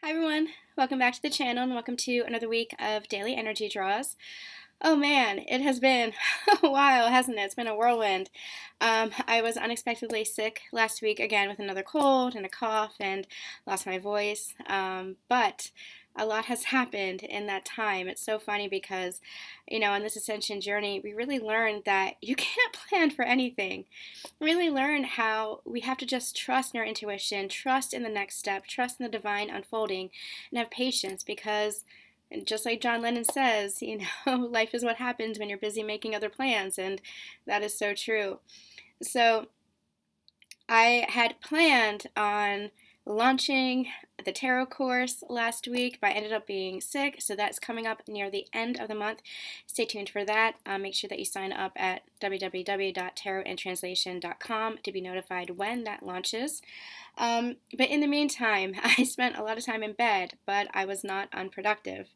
Hi everyone, welcome back to the channel and welcome to another week of daily energy draws. Oh man, it has been a while, hasn't it? It's been a whirlwind. I was unexpectedly sick last week again with another cold and a cough and lost my voice. But a lot has happened in that time. It's so funny because, on this ascension journey, we really learned that you can't plan for anything. Really learn how we have to just trust in our intuition, trust in the next step, trust in the divine unfolding, and have patience because just like John Lennon says, life is what happens when you're busy making other plans, and that is so true. So I had planned on launching the tarot course last week, but I ended up being sick, so that's coming up near the end of the month. Stay tuned for that. Make sure that you sign up at www.tarotandtranslation.com to be notified when that launches. But in the meantime, I spent a lot of time in bed, but I was not unproductive.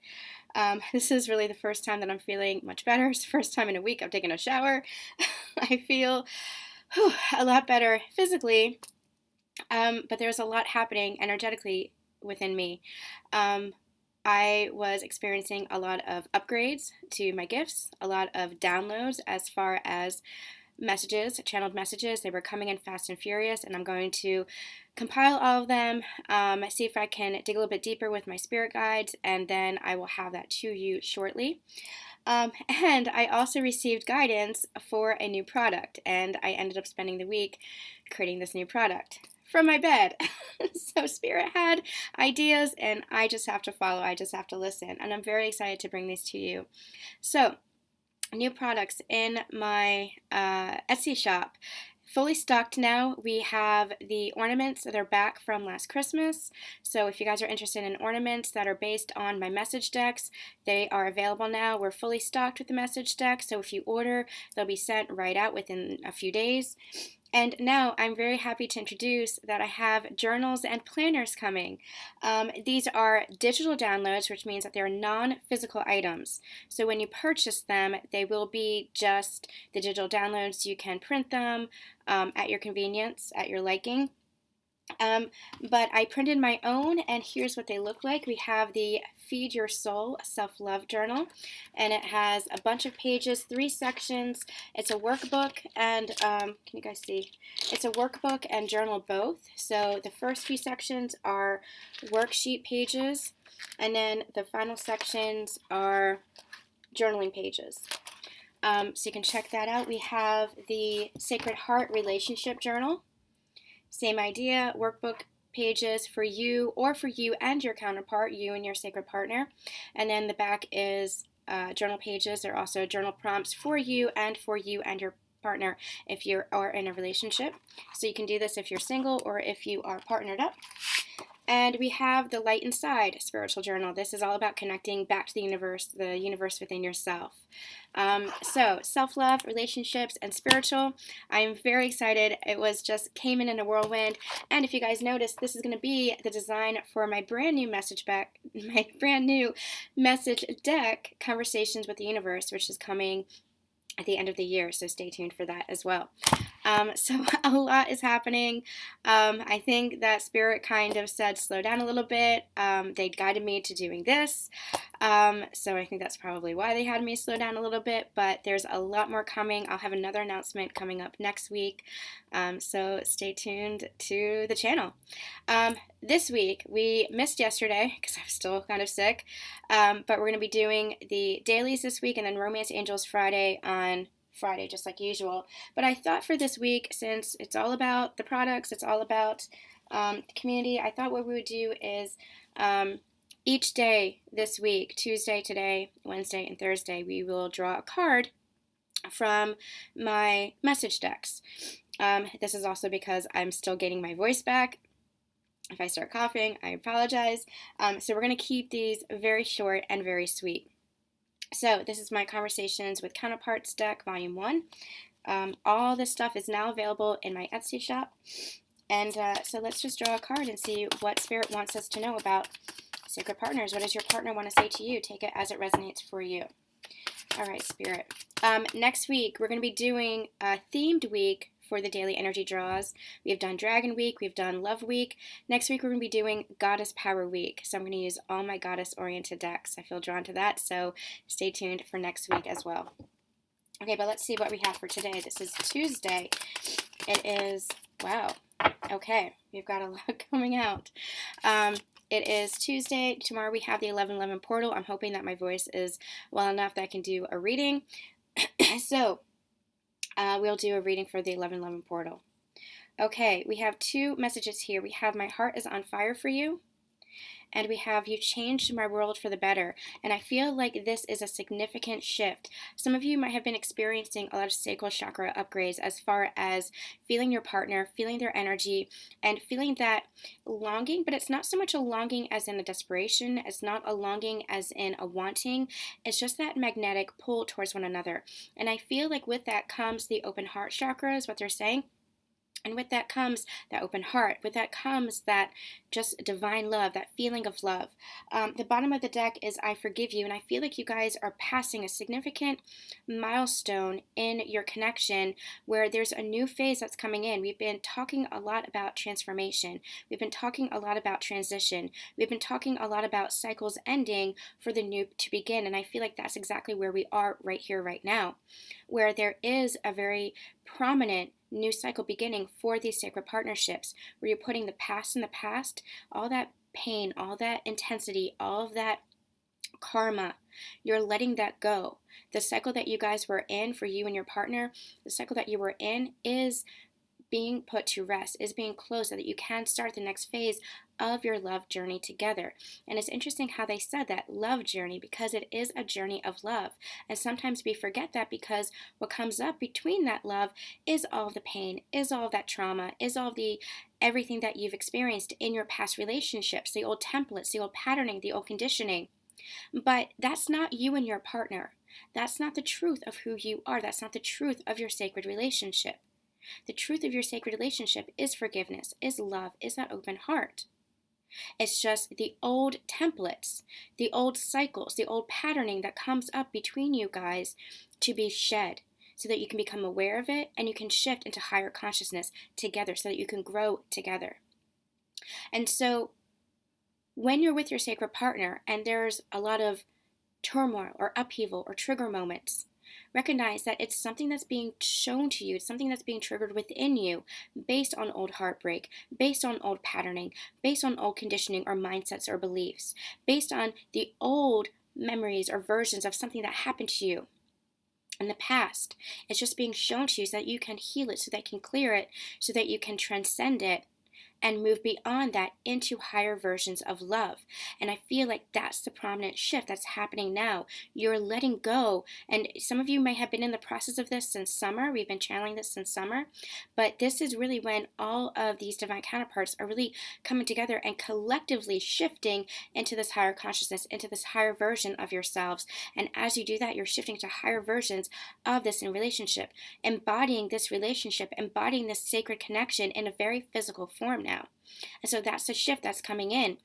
This is really the first time that I'm feeling much better. It's the first time in a week I've taken a shower. I feel a lot better physically, but there's a lot happening energetically within me. I was experiencing a lot of upgrades to my gifts, a lot of downloads as far as messages, channeled messages. They were coming in fast and furious, and I'm going to compile all of them, see if I can dig a little bit deeper with my spirit guides, and then I will have that to you shortly. And I also received guidance for a new product, and I ended up spending the week creating this new product from my bed. So Spirit had ideas, and I just have to follow, I just have to listen, and I'm very excited to bring these to you. So, new products in my Etsy shop. Fully stocked now. We have the ornaments that are back from last Christmas. So if you guys are interested in ornaments that are based on my message decks, they are available now. We're fully stocked with the message deck, so if you order, they'll be sent right out within a few days. And now I'm very happy to introduce that I have journals and planners coming. These are digital downloads, which means that they're non-physical items. So when you purchase them, they will be just the digital downloads. You can print them at your convenience, at your liking. But I printed my own, and here's what they look like. We have the Feed Your Soul Self-Love Journal, and it has a bunch of pages, 3 sections. It's a workbook, and can you guys see? It's a workbook and journal both. So the first few sections are worksheet pages, and then the final sections are journaling pages. So you can check that out. We have the Sacred Heart Relationship Journal. Same idea, workbook pages for you or for you and your counterpart, you and your sacred partner. And then the back is journal pages. There are also journal prompts for you and your partner if you are in a relationship. So you can do this if you're single or if you are partnered up. And we have the Light Inside spiritual journal. This is all about connecting back to the universe within yourself. So self-love, relationships, and spiritual. I am very excited. It was just came in a whirlwind. And if you guys noticed, this is going to be the design for my brand new message deck, Conversations with the Universe, which is coming at the end of the year, so stay tuned for that as well. So a lot is happening. I think that Spirit kind of said slow down a little bit. They guided me to doing this. So I think that's probably why they had me slow down a little bit, but there's a lot more coming. I'll have another announcement coming up next week. So stay tuned to the channel. This week, we missed yesterday because I was still kind of sick, but we're going to be doing the dailies this week and then Romance Angels Friday on Friday, just like usual. But I thought for this week, since it's all about the products, it's all about the community, I thought what we would do is each day this week, Tuesday, today, Wednesday, and Thursday, we will draw a card from my message decks. This is also because I'm still getting my voice back. If I start coughing, I apologize. So we're going to keep these very short and very sweet. So this is my Conversations with Counterparts deck, Volume 1. All this stuff is now available in my Etsy shop. And so let's just draw a card and see what Spirit wants us to know about sacred partners. What does your partner want to say to you? Take it as it resonates for you. All right, Spirit. Next week, we're going to be doing a themed week for the daily energy draws. We've done Dragon Week, we've done Love Week. Next week we're going to be doing Goddess Power Week. So I'm going to use all my goddess-oriented decks. I feel drawn to that, so stay tuned for next week as well. Okay, but let's see what we have for today. This is Tuesday. It is, wow, okay, we've got a lot coming out. It is Tuesday. Tomorrow we have the 11/11 portal. I'm hoping that my voice is well enough that I can do a reading. So, we'll do a reading for the 11/11 portal. Okay, we have two messages here. We have my heart is on fire for you. And we have you changed my world for the better. And I feel like this is a significant shift. Some of you might have been experiencing a lot of sacral chakra upgrades as far as feeling your partner, feeling their energy, and feeling that longing, but it's not so much a longing as in a desperation. It's not a longing as in a wanting. It's just that magnetic pull towards one another. And I feel like with that comes the open heart chakra is what they're saying. And with that comes that open heart. With that comes that just divine love, that feeling of love. The bottom of the deck is I forgive you. And I feel like you guys are passing a significant milestone in your connection where there's a new phase that's coming in. We've been talking a lot about transformation. We've been talking a lot about transition. We've been talking a lot about cycles ending for the new to begin. And I feel like that's exactly where we are right here, right now, where there is a very prominent new cycle beginning for these sacred partnerships where you're putting the past in the past, all that pain, all that intensity, all of that karma, you're letting that go. The cycle that you guys were in for you and your partner, the cycle that you were in is being put to rest, is being closed so that you can start the next phase of your love journey together. And it's interesting how they said that love journey because it is a journey of love. And sometimes we forget that because what comes up between that love is all the pain, is all that trauma, is all the everything that you've experienced in your past relationships, the old templates, the old patterning, the old conditioning. But that's not you and your partner. That's not the truth of who you are. That's not the truth of your sacred relationship. The truth of your sacred relationship is forgiveness, is love, is that open heart. It's just the old templates, the old cycles, the old patterning that comes up between you guys to be shed so that you can become aware of it and you can shift into higher consciousness together so that you can grow together. And so when you're with your sacred partner and there's a lot of turmoil or upheaval or trigger moments, recognize that it's something that's being shown to you. It's something that's being triggered within you based on old heartbreak, based on old patterning, based on old conditioning or mindsets or beliefs, based on the old memories or versions of something that happened to you in the past. It's just being shown to you so that you can heal it, so that you can clear it, so that you can transcend it and move beyond that into higher versions of love. And I feel like that's the prominent shift that's happening now. You're letting go. And some of you may have been in the process of this since summer. We've been channeling this since summer. But this is really when all of these divine counterparts are really coming together and collectively shifting into this higher consciousness, into this higher version of yourselves. And as you do that, you're shifting to higher versions of this in relationship, embodying this relationship, embodying this sacred connection in a very physical form now. And so that's the shift that's coming in.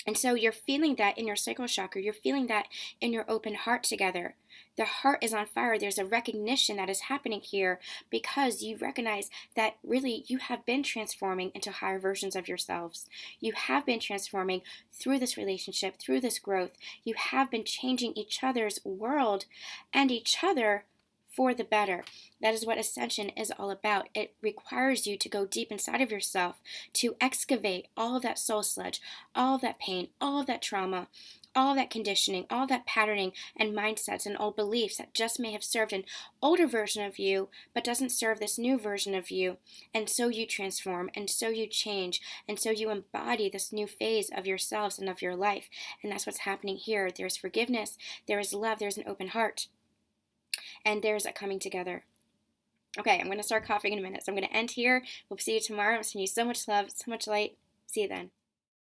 And so you're feeling that in your sacral chakra. You're feeling that in your open heart together. The heart is on fire. There's a recognition that is happening here because you recognize that really you have been transforming into higher versions of yourselves. You have been transforming through this relationship, through this growth. You have been changing each other's world and each other for the better. That is what ascension is all about. It requires you to go deep inside of yourself, to excavate all of that soul sludge, all of that pain, all of that trauma, all of that conditioning, all of that patterning and mindsets and old beliefs that just may have served an older version of you, but doesn't serve this new version of you. And so you transform, and so you change, and so you embody this new phase of yourselves and of your life. And that's what's happening here. There's forgiveness, there is love, there's an open heart. And there's a coming together. Okay, I'm going to start coughing in a minute. So I'm going to end here. We'll see you tomorrow. I'm sending you so much love, so much light. See you then.